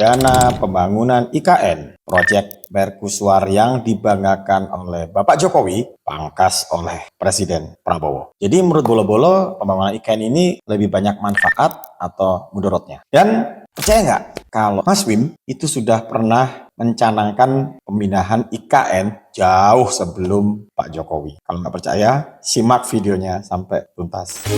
dana pembangunan IKN, proyek mercusuar yang dibanggakan oleh Bapak Jokowi, pangkas oleh Presiden Prabowo. Jadi menurut Bolo-Bolo, pembangunan IKN ini lebih banyak manfaat atau mudorotnya. Dan percaya nggak kalau Mas Wim itu sudah pernah mencanangkan pemindahan IKN jauh sebelum Pak Jokowi? Kalau nggak percaya, simak videonya sampai tuntas.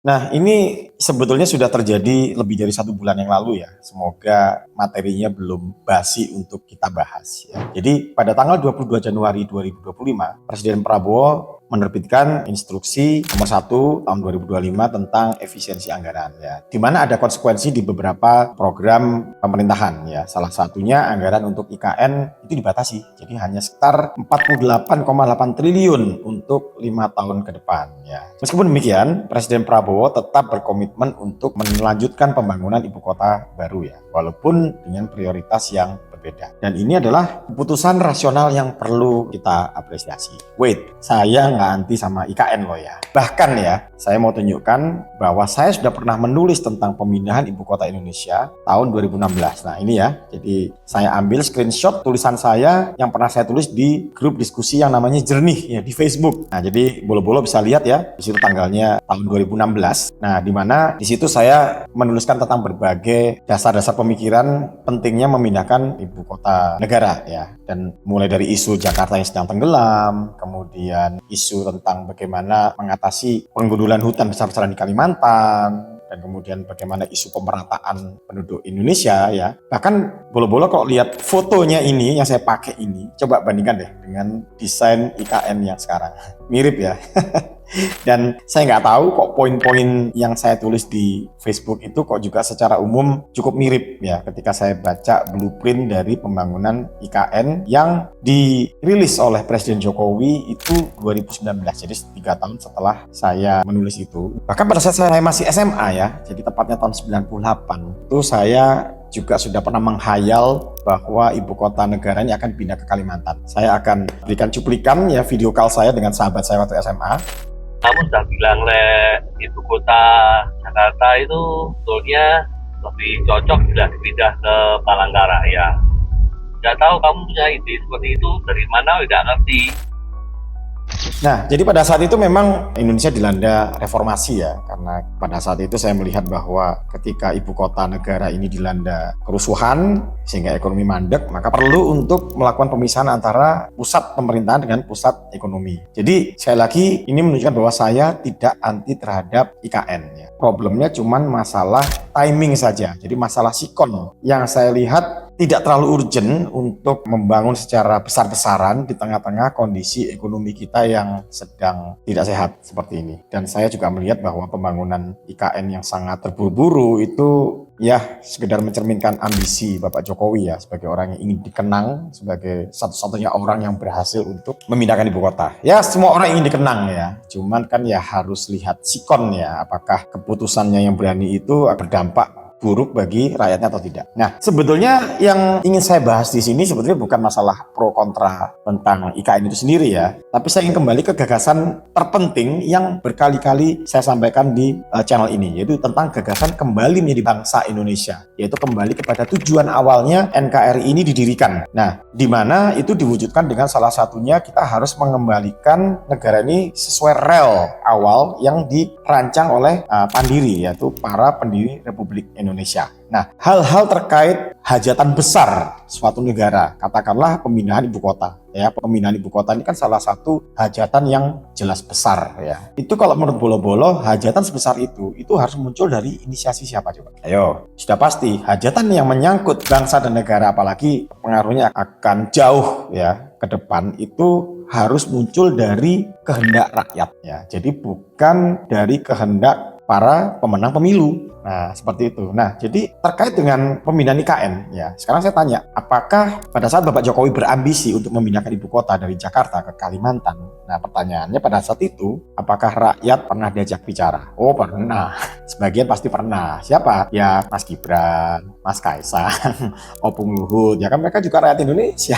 Nah, ini sebetulnya sudah terjadi lebih dari 1 bulan yang lalu ya. Semoga materinya belum basi untuk kita bahas ya. Jadi pada tanggal 22 Januari 2025, Presiden Prabowo menerbitkan instruksi nomor 1 tahun 2025 tentang efisiensi anggaran ya. Di mana ada konsekuensi di beberapa program pemerintahan ya. Salah satunya anggaran untuk IKN itu dibatasi. Jadi hanya sekitar 48,8 triliun untuk 5 tahun ke depan ya. Meskipun demikian, Presiden Prabowo tetap berkomitmen untuk melanjutkan pembangunan ibu kota baru ya, walaupun dengan prioritas yang berbeda. Dan ini adalah keputusan rasional yang perlu kita apresiasi. Wait, saya nggak anti sama IKN loh ya. Bahkan ya, saya mau tunjukkan bahwa saya sudah pernah menulis tentang pemindahan ibu kota Indonesia tahun 2016. Nah ini ya, jadi saya ambil screenshot tulisan saya yang pernah saya tulis di grup diskusi yang namanya Jernih ya di Facebook. Nah jadi Bolo-Bolo bisa lihat ya, di situ tanggalnya tahun 2016. Nah di mana di situ saya menuliskan tentang berbagai dasar-dasar pemikiran pentingnya memindahkan ibu kota negara ya. Dan mulai dari isu Jakarta yang sedang tenggelam, kemudian isu tentang bagaimana mengatasi penggundulan hutan besar-besaran di Kalimantan, dan kemudian bagaimana isu pemerataan penduduk Indonesia ya. Bahkan Bolo-Bolo kok lihat fotonya ini yang saya pakai ini, coba bandingkan deh dengan desain IKN yang sekarang. Mirip ya. Dan saya nggak tahu kok poin-poin yang saya tulis di Facebook itu kok juga secara umum cukup mirip ya ketika saya baca blueprint dari pembangunan IKN yang dirilis oleh Presiden Jokowi itu 2019, jadi 3 tahun setelah saya menulis itu. Bahkan pada saat saya masih SMA ya, jadi tepatnya tahun 98, itu saya juga sudah pernah menghayal bahwa ibu kota negara ini akan pindah ke Kalimantan. Saya akan berikan cuplikan ya video call saya dengan sahabat saya waktu SMA. Kamu sudah bilang ibu kota Jakarta itu sebetulnya lebih cocok sudah dipindah ke Palangkaraya ya. Nggak tahu kamu punya ide seperti itu dari mana, tidak ngerti. Nah, jadi pada saat itu memang Indonesia dilanda reformasi ya, karena pada saat itu saya melihat bahwa ketika ibu kota negara ini dilanda kerusuhan sehingga ekonomi mandek, maka perlu untuk melakukan pemisahan antara pusat pemerintahan dengan pusat ekonomi. Jadi sekali lagi ini menunjukkan bahwa saya tidak anti terhadap IKN ya. Problemnya cuma masalah timing saja, jadi masalah sikon yang saya lihat tidak terlalu urgent untuk membangun secara besar-besaran di tengah-tengah kondisi ekonomi kita yang sedang tidak sehat seperti ini. Dan saya juga melihat bahwa pembangunan IKN yang sangat terburu-buru itu ya sekedar mencerminkan ambisi Bapak Jokowi ya, sebagai orang yang ingin dikenang sebagai satu-satunya orang yang berhasil untuk memindahkan ibu kota. Ya semua orang ingin dikenang ya, cuman kan ya harus lihat sikon ya, apakah keputusannya yang berani itu berdampak buruk bagi rakyatnya atau tidak. Nah, sebetulnya yang ingin saya bahas di sini sebetulnya bukan masalah pro kontra tentang IKN itu sendiri ya, tapi saya ingin kembali ke gagasan terpenting yang berkali-kali saya sampaikan di channel ini, yaitu tentang gagasan kembali menjadi bangsa Indonesia, yaitu kembali kepada tujuan awalnya NKRI ini didirikan. Nah, di mana itu diwujudkan dengan salah satunya kita harus mengembalikan negara ini sesuai rel awal yang dirancang oleh Pandiri, yaitu para pendiri Republik Indonesia. Nah, hal-hal terkait hajatan besar suatu negara, katakanlah pemindahan ibu kota. Ya, pemindahan ibu kota ini kan salah satu hajatan yang jelas besar ya. Itu kalau menurut Bolo-Bolo, hajatan sebesar itu harus muncul dari inisiasi siapa coba? Ayo, sudah pasti hajatan yang menyangkut bangsa dan negara, apalagi pengaruhnya akan jauh ya ke depan, itu harus muncul dari kehendak rakyat ya. Jadi bukan dari kehendak para pemenang pemilu. Nah, seperti itu. Nah, jadi terkait dengan pemindahan IKN, ya, sekarang saya tanya, apakah pada saat Bapak Jokowi berambisi untuk memindahkan ibu kota dari Jakarta ke Kalimantan? Nah, pertanyaannya pada saat itu, apakah rakyat pernah diajak bicara? Oh, pernah. Sebagian pasti pernah. Siapa? Ya, Mas Gibran, Mas Kaisang, Opung Luhut. Ya kan mereka juga rakyat Indonesia.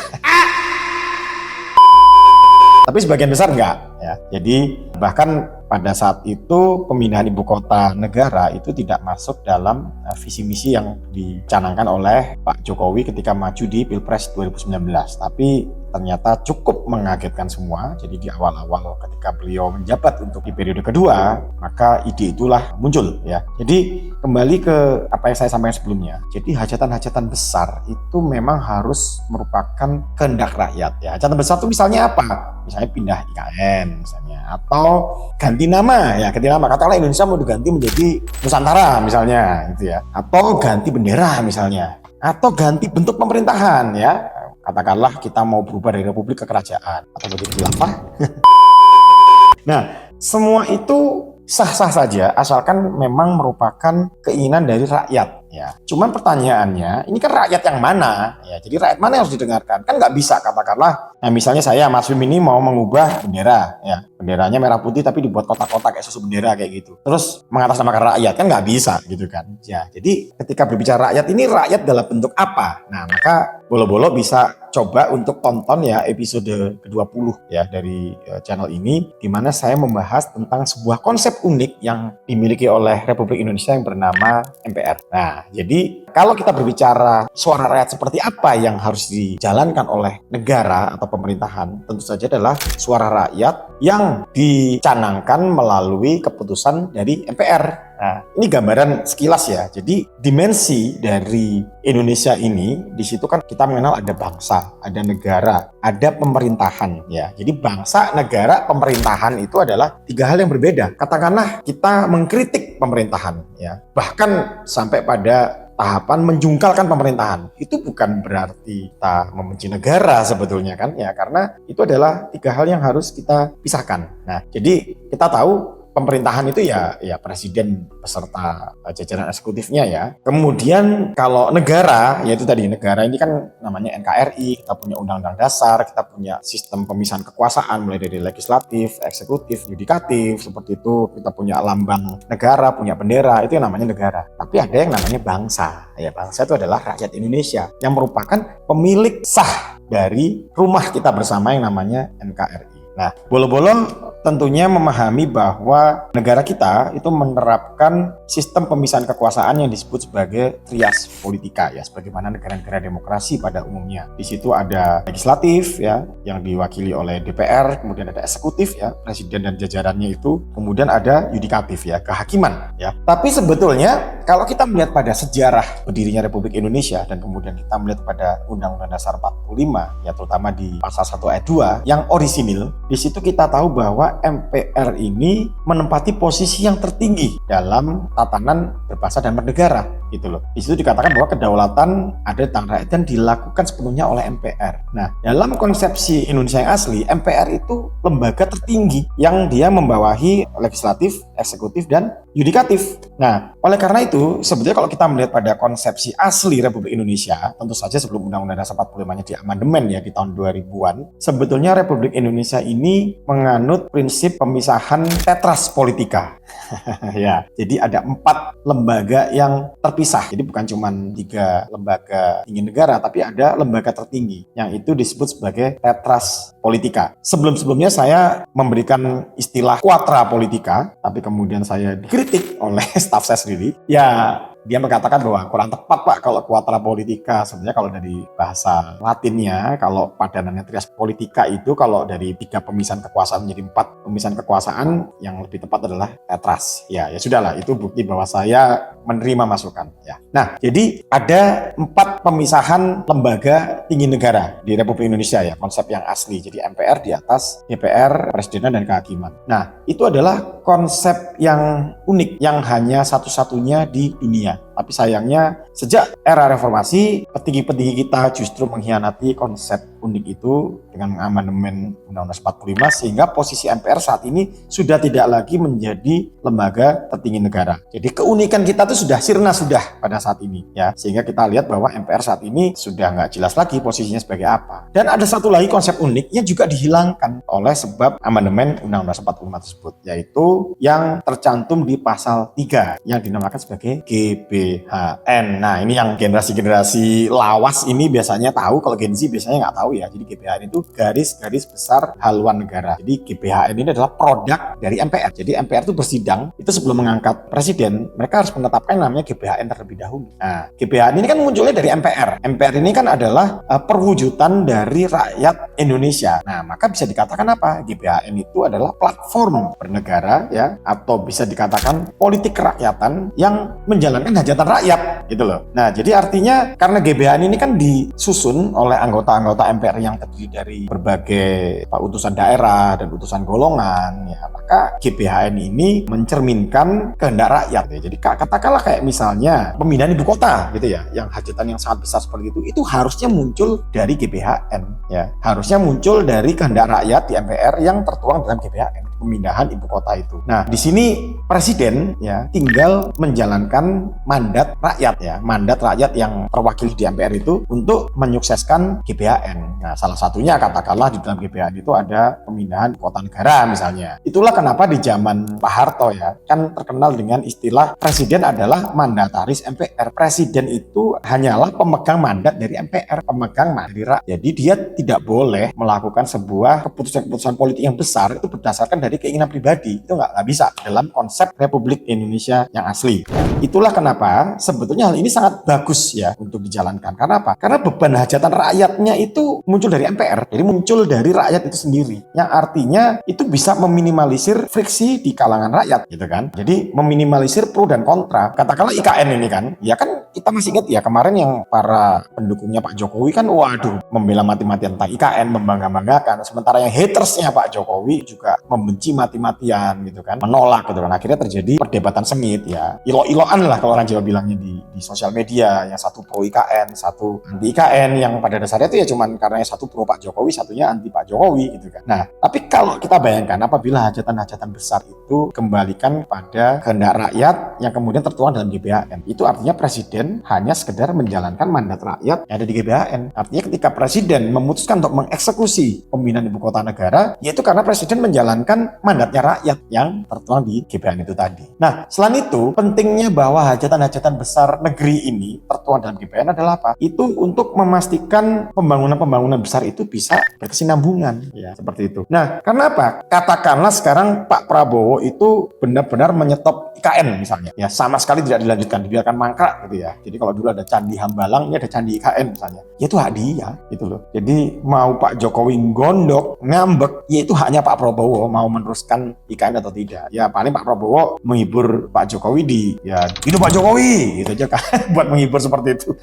Tapi sebagian besar enggak ya. Jadi bahkan pada saat itu pemindahan ibu kota negara itu tidak masuk dalam visi misi yang dicanangkan oleh Pak Jokowi ketika maju di Pilpres 2019. Tapi ternyata cukup mengagetkan semua. Jadi di awal-awal ketika beliau menjabat untuk di periode kedua, maka ide itulah muncul ya. Jadi kembali ke apa yang saya sampaikan sebelumnya. Jadi hajatan-hajatan besar itu memang harus merupakan kehendak rakyat ya. Hajatan besar itu misalnya apa? Misalnya pindah IKN misalnya, atau ganti nama ya, ganti nama, katakanlah Indonesia mau diganti menjadi Nusantara misalnya gitu ya, atau ganti bendera misalnya, atau ganti bentuk pemerintahan ya, katakanlah kita mau berubah dari republik ke kerajaan atau menjadi khilafah. Nah, semua itu sah-sah saja asalkan memang merupakan keinginan dari rakyat ya. Cuman pertanyaannya, ini kan rakyat yang mana ya? Jadi rakyat mana yang harus didengarkan? Kan nggak bisa katakanlah, nah misalnya saya Mas Wim ini mau mengubah bendera ya, benderanya merah putih tapi dibuat kotak-kotak kayak susu bendera kayak gitu. Terus mengatasnamakan rakyat kan nggak bisa gitu kan? Ya, jadi ketika berbicara rakyat ini rakyat dalam bentuk apa? Nah maka Bolo-Bolo bisa coba untuk tonton ya episode ke-20 ya dari channel ini, di mana saya membahas tentang sebuah konsep unik yang dimiliki oleh Republik Indonesia yang bernama MPR. Nah, jadi kalau kita berbicara suara rakyat seperti apa yang harus dijalankan oleh negara atau pemerintahan, tentu saja adalah suara rakyat yang dicanangkan melalui keputusan dari MPR. Nah, ini gambaran sekilas ya. Jadi dimensi dari Indonesia ini, di situ kan kita mengenal ada bangsa, ada negara, ada pemerintahan ya. Jadi bangsa, negara, pemerintahan itu adalah tiga hal yang berbeda. Katakanlah kita mengkritik pemerintahan ya, bahkan sampai pada tahapan menjungkalkan pemerintahan. Itu bukan berarti kita membenci negara sebetulnya kan ya, karena itu adalah tiga hal yang harus kita pisahkan. Nah, jadi kita tahu pemerintahan itu ya presiden beserta jajaran eksekutifnya ya. Kemudian kalau negara, yaitu tadi negara ini kan namanya NKRI, kita punya undang-undang dasar, kita punya sistem pemisahan kekuasaan mulai dari legislatif, eksekutif, yudikatif, seperti itu. Kita punya lambang negara, punya bendera, itu yang namanya negara. Tapi ada yang namanya bangsa. Ya, bangsa itu adalah rakyat Indonesia yang merupakan pemilik sah dari rumah kita bersama yang namanya NKRI. Nah, Bolo-Bolo tentunya memahami bahwa negara kita itu menerapkan sistem pemisahan kekuasaan yang disebut sebagai trias politika ya, sebagaimana negara-negara demokrasi pada umumnya. Di situ ada legislatif ya, yang diwakili oleh DPR, kemudian ada eksekutif ya, presiden dan jajarannya itu, kemudian ada yudikatif ya, kehakiman ya. Tapi sebetulnya kalau kita melihat pada sejarah berdirinya Republik Indonesia dan kemudian kita melihat pada Undang-Undang Dasar 45 ya, terutama di pasal 1 ayat 2 yang orisinil, di situ kita tahu bahwa MPR ini menempati posisi yang tertinggi dalam tatanan berbangsa dan bernegara gitu loh. Di situ dikatakan bahwa kedaulatan ada di tangan rakyat dan dilakukan sepenuhnya oleh MPR. Nah, dalam konsepsi Indonesia yang asli, MPR itu lembaga tertinggi yang dia membawahi legislatif, eksekutif, dan yudikatif. Nah, oleh karena itu, sebetulnya kalau kita melihat pada konsepsi asli Republik Indonesia, tentu saja sebelum Undang-Undang Dasar 45-nya diamandemen ya di tahun 2000-an, sebetulnya Republik Indonesia ini menganut prinsip pemisahan tetras politika. Ya, jadi ada 4 lembaga yang terpisah. Jadi bukan cuma 3 lembaga tinggi negara, tapi ada lembaga tertinggi yang itu disebut sebagai tetras politika. Sebelum-sebelumnya saya memberikan istilah quadra politika, tapi kemudian saya dikritik oleh staf saya sendiri. Ya, dia mengatakan bahwa kurang tepat Pak kalau quadra politika. Sebenarnya kalau dari bahasa Latinnya, kalau padanannya trias politika itu kalau dari 3 pemisahan kekuasaan menjadi 4 pemisahan kekuasaan, yang lebih tepat adalah tetras. Ya sudahlah, itu bukti bahwa saya menerima masukan ya. Nah, jadi ada 4 pemisahan lembaga tinggi negara di Republik Indonesia ya, konsep yang asli. Jadi MPR di atas DPR, Presidenan, dan Kehakiman. Nah, itu adalah konsep yang unik yang hanya satu-satunya di dunia. Tapi sayangnya sejak era reformasi, petinggi-petinggi kita justru mengkhianati konsep unik itu dengan mengamandemen Undang-Undang 45, sehingga posisi MPR saat ini sudah tidak lagi menjadi lembaga tertinggi negara. Jadi keunikan kita itu sudah sirna sudah pada saat ini ya, sehingga kita lihat bahwa MPR saat ini sudah nggak jelas lagi posisinya sebagai apa. Dan ada satu lagi konsep unik yang juga dihilangkan oleh sebab amandemen Undang-Undang 45 tersebut, yaitu yang tercantum di pasal 3 yang dinamakan sebagai GBHN. Nah, ini yang generasi-generasi lawas ini biasanya tahu, kalau Gen Z biasanya nggak tahu tahu ya, jadi GBHN itu garis-garis besar haluan negara. Jadi GBHN ini adalah produk dari MPR. Jadi MPR itu bersidang, itu sebelum mengangkat presiden, mereka harus menetapkan namanya GBHN terlebih dahulu. Nah, GBHN ini kan munculnya dari MPR. MPR ini kan adalah perwujudan dari rakyat Indonesia. Nah, maka bisa dikatakan apa? GBHN itu adalah platform bernegara ya, atau bisa dikatakan politik kerakyatan yang menjalankan hajatan rakyat gitu loh. Nah, jadi artinya karena GBHN ini kan disusun oleh anggota-anggota MPR yang terdiri dari berbagai utusan daerah dan utusan golongan ya, maka GBHN ini mencerminkan kehendak rakyat ya. Jadi katakanlah kayak misalnya pemindahan ibu kota gitu ya, yang hajatan yang sangat besar seperti itu harusnya muncul dari GBHN ya, harusnya muncul dari kehendak rakyat di MPR yang tertuang dalam GBHN, pemindahan ibu kota itu. Nah, di sini presiden ya tinggal menjalankan mandat rakyat ya, mandat rakyat yang terwakili di MPR itu untuk menyukseskan GBHN. Nah, salah satunya katakanlah di dalam GBHN itu ada pemindahan ibu kota negara misalnya. Itulah kenapa di zaman Pak Harto ya kan terkenal dengan istilah presiden adalah mandataris MPR. Presiden itu hanyalah pemegang mandat dari MPR, pemegang mandat dari rakyat. Jadi dia tidak boleh melakukan sebuah keputusan-keputusan politik yang besar itu berdasarkan dari keinginan pribadi. Itu nggak bisa dalam konsep Republik Indonesia yang asli. Itulah kenapa sebetulnya hal ini sangat bagus ya untuk dijalankan. Karena apa? Karena beban hajatan rakyatnya itu muncul dari MPR. Jadi muncul dari rakyat itu sendiri. Yang artinya itu bisa meminimalisir friksi di kalangan rakyat gitu kan. Jadi meminimalisir pro dan kontra. Katakanlah IKN ini kan, ya kan kita masih ingat ya kemarin yang para pendukungnya Pak Jokowi kan waduh membela mati-matian tentang IKN, membangga-banggakan. Sementara yang hatersnya Pak Jokowi juga membenci mati-matian gitu kan, menolak gitu kan. Akhirnya terjadi perdebatan sengit ya, ilo-iloan lah kalau orang Jawa bilangnya di sosial media, yang satu pro IKN, satu anti IKN, yang pada dasarnya itu ya cuman karena yang satu pro Pak Jokowi, satunya anti Pak Jokowi gitu kan. Nah, tapi kalau kita bayangkan apabila hajatan-hajatan besar itu kembalikan pada kehendak rakyat yang kemudian tertuang dalam GBHN, itu artinya presiden hanya sekedar menjalankan mandat rakyat yang ada di GBHN. Artinya ketika presiden memutuskan untuk mengeksekusi pemindahan ibu kota negara, yaitu karena presiden menjalankan mandatnya rakyat yang tertuang di GBHN itu tadi. Nah, selain itu pentingnya bahwa hajatan-hajatan besar negeri ini tertuang dalam GBHN adalah apa? Itu untuk memastikan pembangunan-pembangunan besar itu bisa berkesinambungan ya, seperti itu. Nah, karena apa? Katakanlah sekarang Pak Prabowo itu benar-benar menyetop IKN misalnya, ya sama sekali tidak dilanjutkan, dibiarkan mangkrak gitu ya. Jadi kalau dulu ada Candi Hambalang, ini ada Candi IKN misalnya, ya itu hak dia gitu loh. Jadi mau Pak Jokowi gondok, ngambek, ya itu haknya Pak Prabowo mau meneruskan IKN atau tidak. Ya paling Pak Prabowo menghibur Pak Jokowi di ya hidup Pak Jokowi gitu aja kan buat menghibur seperti itu.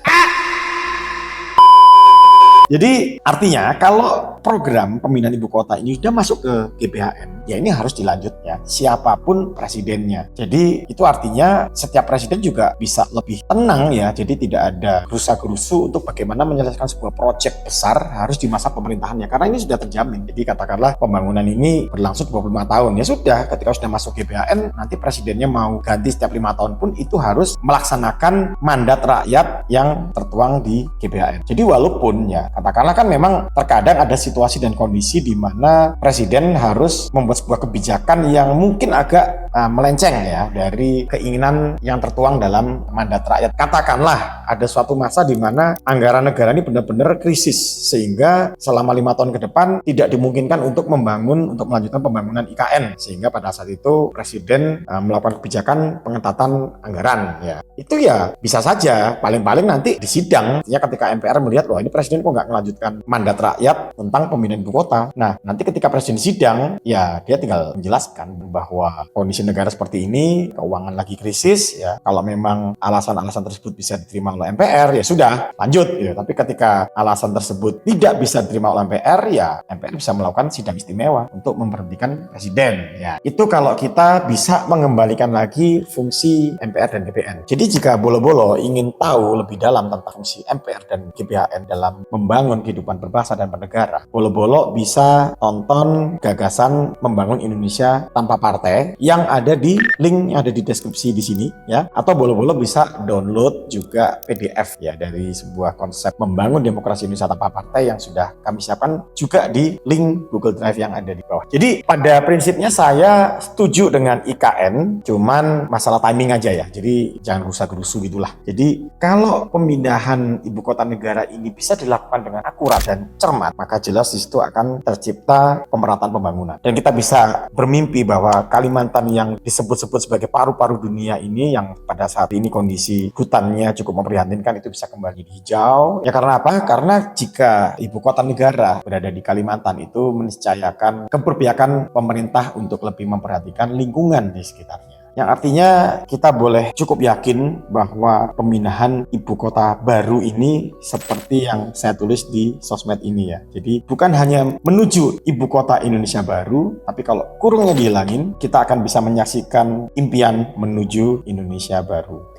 Jadi artinya kalau program pemindahan ibu kota ini sudah masuk ke GBHN, ya ini harus dilanjut ya, siapapun presidennya. Jadi itu artinya setiap presiden juga bisa lebih tenang ya, jadi tidak ada gerusa-gerusu untuk bagaimana menyelesaikan sebuah proyek besar harus di masa pemerintahannya, karena ini sudah terjamin. Jadi katakanlah pembangunan ini berlangsung 25 tahun, ya sudah ketika sudah masuk GBHN, nanti presidennya mau ganti setiap 5 tahun pun itu harus melaksanakan mandat rakyat yang tertuang di GBHN. Jadi walaupun ya katakanlah kan memang terkadang ada situasi dan kondisi di mana presiden harus membuat sebuah kebijakan yang mungkin agak melenceng ya dari keinginan yang tertuang dalam mandat rakyat. Katakanlah ada suatu masa di mana anggaran negara ini benar-benar krisis sehingga selama 5 tahun ke depan tidak dimungkinkan untuk melanjutkan pembangunan IKN, sehingga pada saat itu presiden melakukan kebijakan pengetatan anggaran ya. Itu ya bisa saja paling-paling nanti di sidang ya, ketika MPR melihat loh ini presiden kok nggak melanjutkan mandat rakyat tentang pemindahan ibu kota. Nah, nanti ketika presiden sidang, ya dia tinggal menjelaskan bahwa kondisi negara seperti ini, keuangan lagi krisis, ya kalau memang alasan-alasan tersebut bisa diterima oleh MPR, ya sudah, lanjut. Ya. Tapi ketika alasan tersebut tidak bisa diterima oleh MPR, ya MPR bisa melakukan sidang istimewa untuk memberhentikan presiden. Ya, itu kalau kita bisa mengembalikan lagi fungsi MPR dan GBHN. Jadi jika bolo-bolo ingin tahu lebih dalam tentang fungsi MPR dan GBHN dalam membangun kehidupan berbangsa dan bernegara, bolo-bolo bisa tonton gagasan membangun Indonesia tanpa partai yang ada di link yang ada di deskripsi di sini ya, atau boleh-boleh bisa download juga PDF ya dari sebuah konsep membangun demokrasi Indonesia tanpa partai yang sudah kami siapkan juga di link Google Drive yang ada di bawah. Jadi pada prinsipnya saya setuju dengan IKN, cuman masalah timing aja ya. Jadi jangan rusak-rusuh gitulah. Jadi kalau pemindahan ibu kota negara ini bisa dilakukan dengan akurat dan cermat, maka jelas di situ akan tercipta pemerataan pembangunan. Dan kita bisa bermimpi bahwa Kalimantan yang disebut-sebut sebagai paru-paru dunia ini, yang pada saat ini kondisi hutannya cukup memprihatinkan, itu bisa kembali hijau. Ya karena apa? Karena jika ibu kota negara berada di Kalimantan, itu meniscayakan keberpihakan pemerintah untuk lebih memperhatikan lingkungan di sekitarnya. Yang artinya kita boleh cukup yakin bahwa pemindahan ibu kota baru ini seperti yang saya tulis di sosmed ini ya. Jadi bukan hanya menuju ibu kota Indonesia baru, tapi kalau kurungnya dihilangin, kita akan bisa menyaksikan impian menuju Indonesia baru.